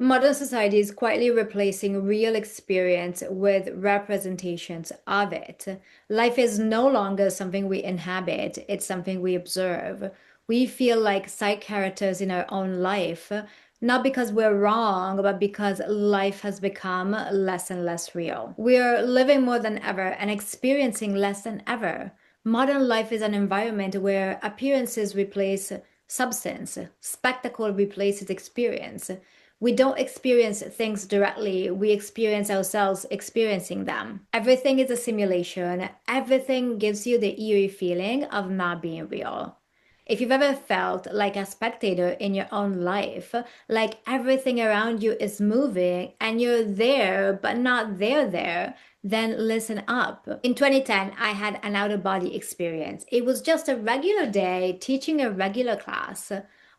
Modern society is quietly replacing real experience with representations of it. Life is no longer something we inhabit, it's something we observe. We feel like side characters in our own life, not because we're wrong, but because life has become less and less real. We're living more than ever and experiencing less than ever. Modern life is an environment where appearances replace substance, spectacle replaces experience. We don't experience things directly, we experience ourselves experiencing them. Everything is a simulation, everything gives you the eerie feeling of not being real. If you've ever felt like a spectator in your own life, like everything around you is moving and you're there but not there, then listen up. In 2010, I had an out of body experience. It was just a regular day teaching a regular class.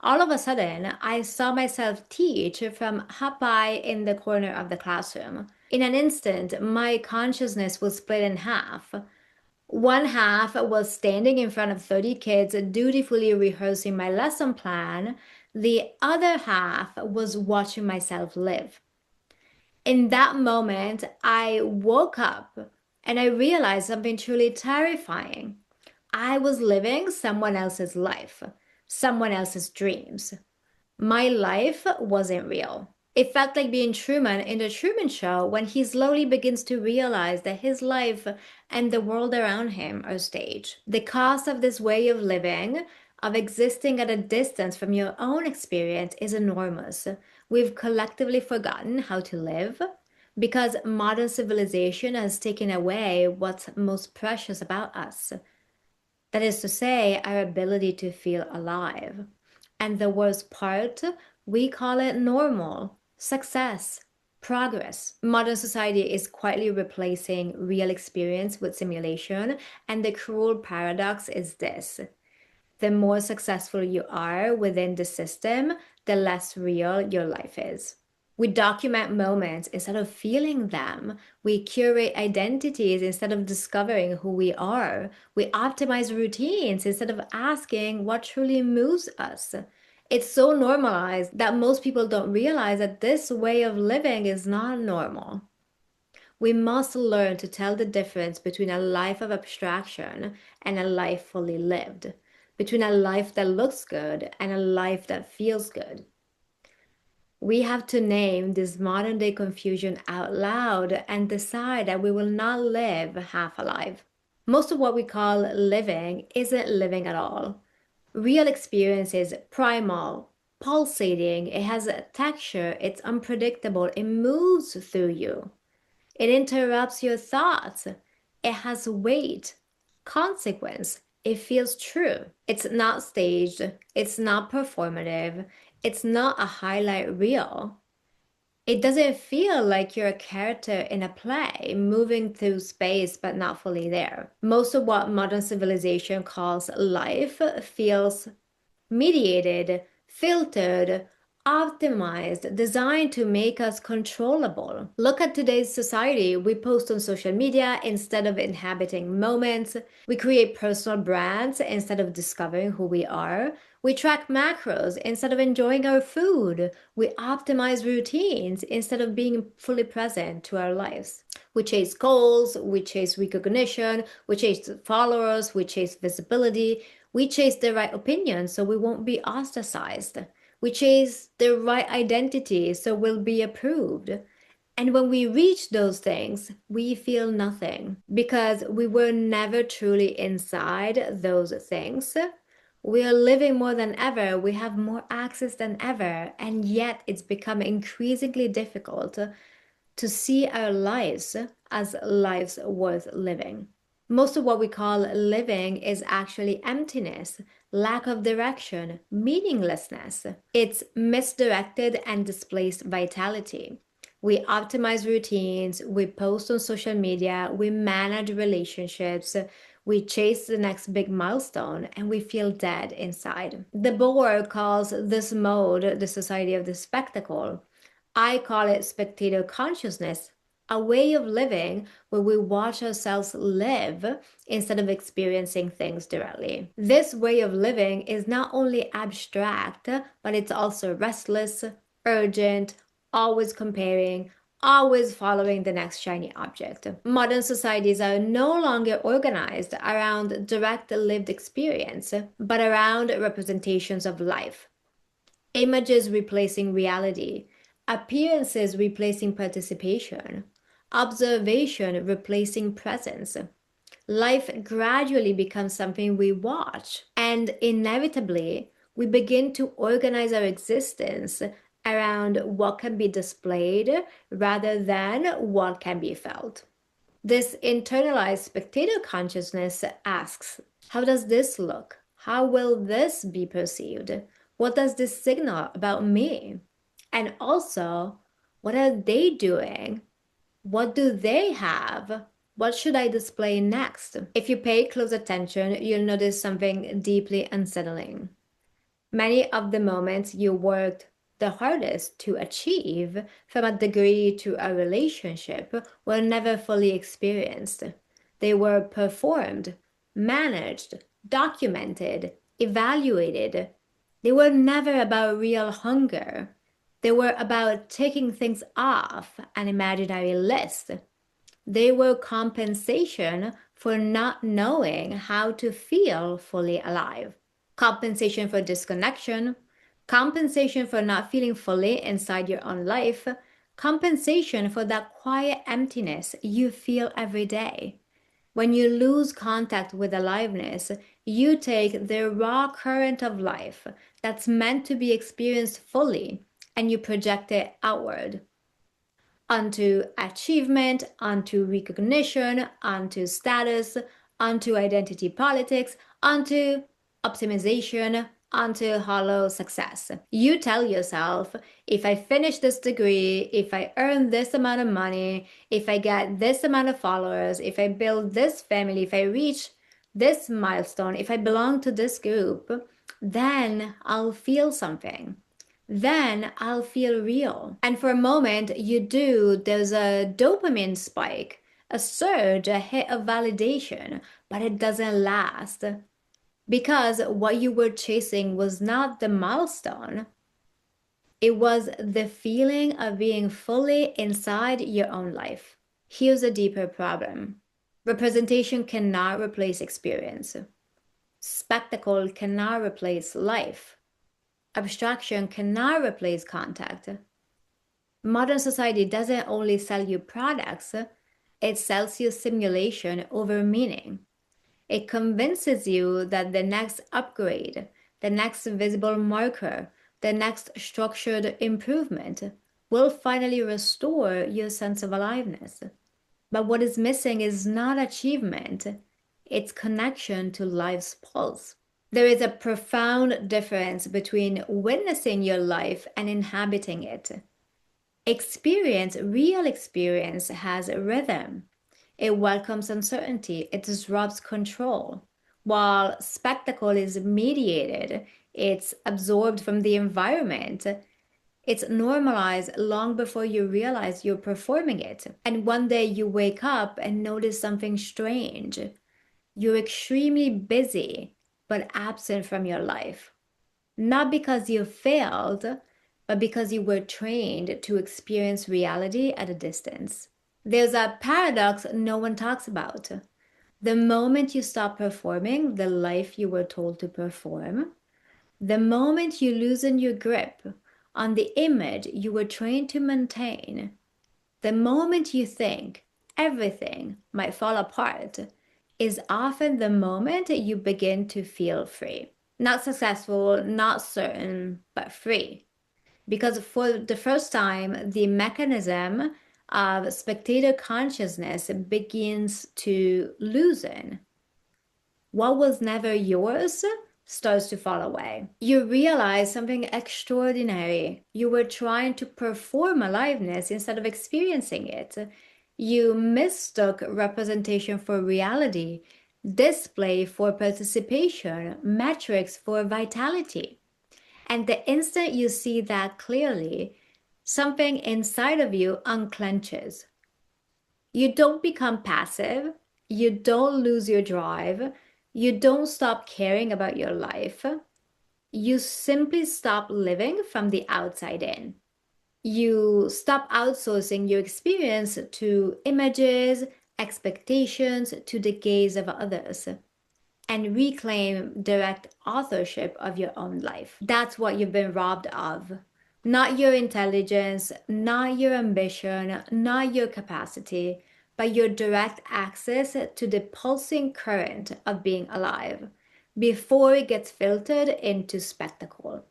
All of a sudden, I saw myself teach from up high in the corner of the classroom. In an instant, my consciousness was split in half. One half was standing in front of 30 kids, dutifully rehearsing my lesson plan. The other half was watching myself live. In that moment, I woke up and I realized something truly terrifying. I was living someone else's life, someone else's dreams. My life wasn't real. It felt like being Truman in the Truman Show when he slowly begins to realize that his life and the world around him are staged. The cost of this way of living, of existing at a distance from your own experience, is enormous. We've collectively forgotten how to live because modern civilization has taken away what's most precious about us. That is to say, our ability to feel alive. And the worst part, we call it normal, success, progress. Modern society is quietly replacing real experience with simulation, and the cruel paradox is this: the more successful you are within the system, the less real your life is. We document moments instead of feeling them. We curate identities instead of discovering who we are. We optimize routines instead of asking what truly moves us. It's so normalized that most people don't realize that this way of living is not normal. We must learn to tell the difference between a life of abstraction and a life fully lived, between a life that looks good and a life that feels good. We have to name this modern day confusion out loud and decide that we will not live half alive. Most of what we call living isn't living at all. Real experience is primal, pulsating, it has a texture, it's unpredictable, it moves through you. It interrupts your thoughts. It has weight, consequence. It feels true. It's not staged. It's not performative. It's not a highlight reel. It doesn't feel like you're a character in a play, moving through space but not fully there. Most of what modern civilization calls life feels mediated, filtered, optimized, designed to make us controllable. Look at today's society. We post on social media instead of inhabiting moments. We create personal brands instead of discovering who we are. We track macros instead of enjoying our food. We optimize routines instead of being fully present to our lives. We chase goals, we chase recognition, we chase followers, we chase visibility, we chase the right opinion so we won't be ostracized. We chase the right identity so we'll be approved. And when we reach those things, we feel nothing because we were never truly inside those things. We are living more than ever, we have more access than ever, and yet it's become increasingly difficult to see our lives as lives worth living. Most of what we call living is actually emptiness, lack of direction, meaninglessness. It's misdirected and displaced vitality. We optimize routines, we post on social media, we manage relationships, we chase the next big milestone, and we feel dead inside. The Boer calls this mode the society of the spectacle. I call it spectator consciousness, a way of living where we watch ourselves live instead of experiencing things directly. This way of living is not only abstract, but it's also restless, urgent, always comparing, always following the next shiny object. Modern societies are no longer organized around direct lived experience, but around representations of life. Images replacing reality, appearances replacing participation, observation replacing presence. Life gradually becomes something we watch, and inevitably, we begin to organize our existence around what can be displayed rather than what can be felt. This internalized spectator consciousness asks, how does this look? How will this be perceived? What does this signal about me? And also, what are they doing? What do they have? What should I display next? If you pay close attention, you'll notice something deeply unsettling. Many of the moments you worked the hardest to achieve, from a degree to a relationship, were never fully experienced. They were performed, managed, documented, evaluated. They were never about real hunger. They were about taking things off an imaginary list. They were compensation for not knowing how to feel fully alive. Compensation for disconnection, compensation for not feeling fully inside your own life, compensation for that quiet emptiness you feel every day. When you lose contact with aliveness, you take the raw current of life that's meant to be experienced fully and you project it outward onto achievement, onto recognition, onto status, onto identity politics, onto optimization, onto hollow success. You tell yourself, if I finish this degree, if I earn this amount of money, if I get this amount of followers, if I build this family, if I reach this milestone, if I belong to this group, then I'll feel something, then I'll feel real. And for a moment, you do, there's a dopamine spike, a surge, a hit of validation, but it doesn't last. Because what you were chasing was not the milestone, it was the feeling of being fully inside your own life. Here's a deeper problem: representation cannot replace experience, spectacle cannot replace life. Abstraction cannot replace contact. Modern society doesn't only sell you products, it sells you simulation over meaning. It convinces you that the next upgrade, the next visible marker, the next structured improvement will finally restore your sense of aliveness. But what is missing is not achievement, it's connection to life's pulse. There is a profound difference between witnessing your life and inhabiting it. Experience, real experience, has a rhythm. It welcomes uncertainty, it disrupts control. While spectacle is mediated, it's absorbed from the environment. It's normalized long before you realize you're performing it. And one day you wake up and notice something strange. You're extremely busy, but absent from your life. Not because you failed, but because you were trained to experience reality at a distance. There's a paradox no one talks about. The moment you stop performing the life you were told to perform, the moment you loosen your grip on the image you were trained to maintain, the moment you think everything might fall apart, is often the moment you begin to feel free. Not successful, not certain, but free. Because for the first time, the mechanism of spectator consciousness begins to loosen. What was never yours starts to fall away. You realize something extraordinary. You were trying to perform aliveness instead of experiencing it. You mistook representation for reality, display for participation, metrics for vitality. And the instant you see that clearly, something inside of you unclenches. You don't become passive. You don't lose your drive. You don't stop caring about your life. You simply stop living from the outside in. You stop outsourcing your experience to images, expectations, to the gaze of others, and reclaim direct authorship of your own life. That's what you've been robbed of. Not your intelligence, not your ambition, not your capacity, but your direct access to the pulsing current of being alive before it gets filtered into spectacle,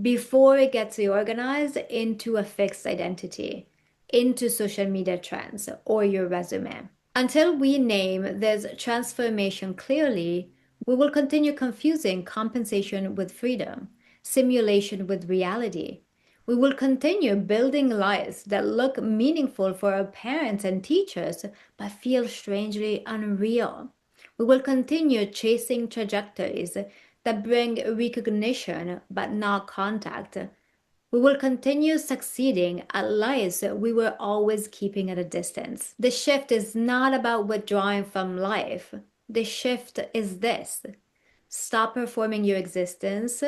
before it gets reorganized into a fixed identity, into social media trends or your resume. Until we name this transformation clearly, we will continue confusing compensation with freedom, simulation with reality. We will continue building lives that look meaningful for our parents and teachers, but feel strangely unreal. We will continue chasing trajectories that bring recognition but not contact. We will continue succeeding at lives we were always keeping at a distance. The shift is not about withdrawing from life. The shift is this: stop performing your existence,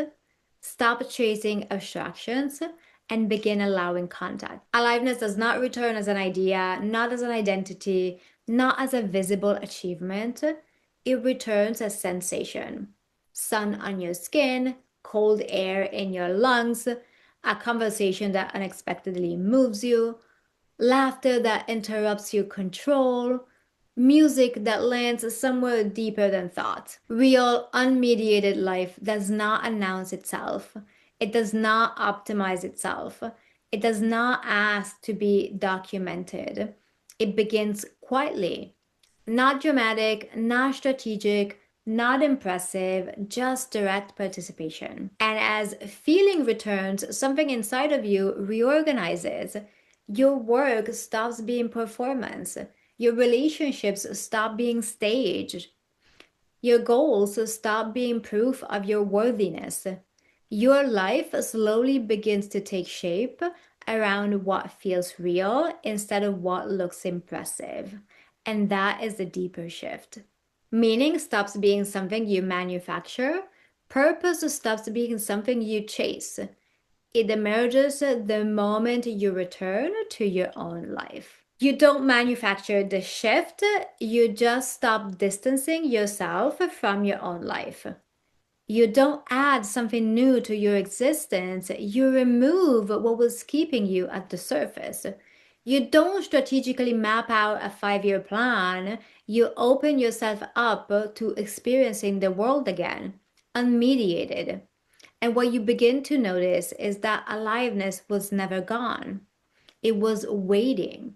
stop chasing abstractions, and begin allowing contact. Aliveness does not return as an idea, not as an identity, not as a visible achievement. It returns as sensation. Sun on your skin, cold air in your lungs, a conversation that unexpectedly moves you, laughter that interrupts your control, music that lands somewhere deeper than thought. Real, unmediated life does not announce itself. It does not optimize itself. It does not ask to be documented. It begins quietly. Not dramatic, not strategic, not impressive, just direct participation. And as feeling returns, something inside of you reorganizes. Your work stops being performance. Your relationships stop being staged. Your goals stop being proof of your worthiness. Your life slowly begins to take shape around what feels real instead of what looks impressive. And that is the deeper shift. Meaning stops being something you manufacture. Purpose stops being something you chase. It emerges the moment you return to your own life. You don't manufacture the shift, you just stop distancing yourself from your own life. You don't add something new to your existence, you remove what was keeping you at the surface. You don't strategically map out a 5-year plan, you open yourself up to experiencing the world again, unmediated. And what you begin to notice is that aliveness was never gone. It was waiting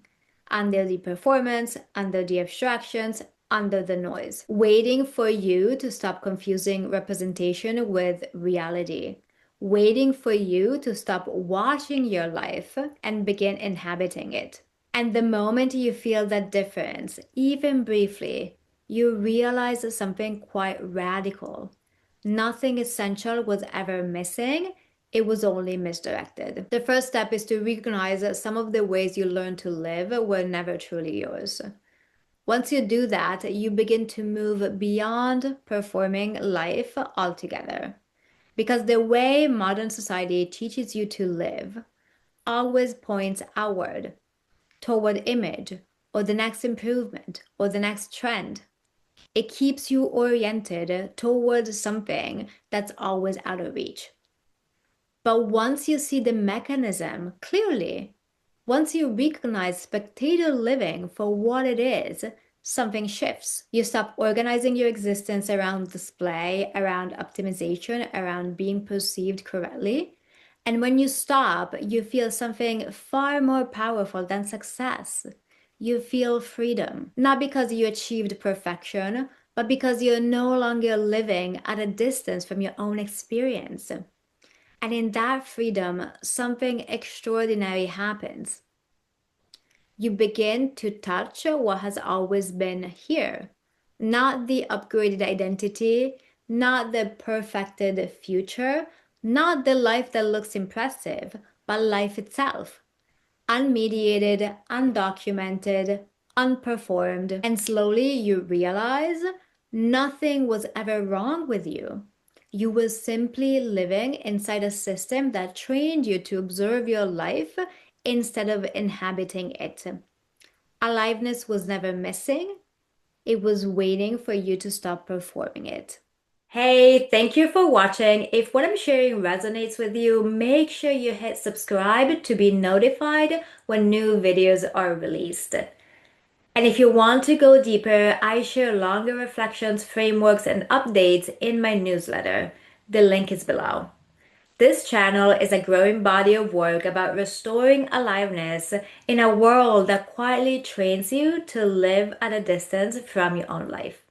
under the performance, under the abstractions, under the noise, waiting for you to stop confusing representation with reality, waiting for you to stop watching your life and begin inhabiting it. And the moment you feel that difference, even briefly, you realize something quite radical. Nothing essential was ever missing. It was only misdirected. The first step is to recognize that some of the ways you learned to live were never truly yours. Once you do that, you begin to move beyond performing life altogether. Because the way modern society teaches you to live always points outward, toward image, or the next improvement, or the next trend. It keeps you oriented towards something that's always out of reach. But once you see the mechanism clearly, once you recognize spectator living for what it is, something shifts. You stop organizing your existence around display, around optimization, around being perceived correctly. And when you stop, you feel something far more powerful than success. You feel freedom, not because you achieved perfection, but because you're no longer living at a distance from your own experience. And in that freedom, something extraordinary happens. You begin to touch what has always been here. Not the upgraded identity, not the perfected future, not the life that looks impressive, but life itself. Unmediated, undocumented, unperformed. And slowly you realize nothing was ever wrong with you. You were simply living inside a system that trained you to observe your life instead of inhabiting it. Aliveness was never missing, it was waiting for you to stop performing it. Hey, thank you for watching. If what I'm sharing resonates with you, make sure you hit subscribe to be notified when new videos are released. And if you want to go deeper, I share longer reflections, frameworks, and updates in my newsletter. The link is below. This channel is a growing body of work about restoring aliveness in a world that quietly trains you to live at a distance from your own life.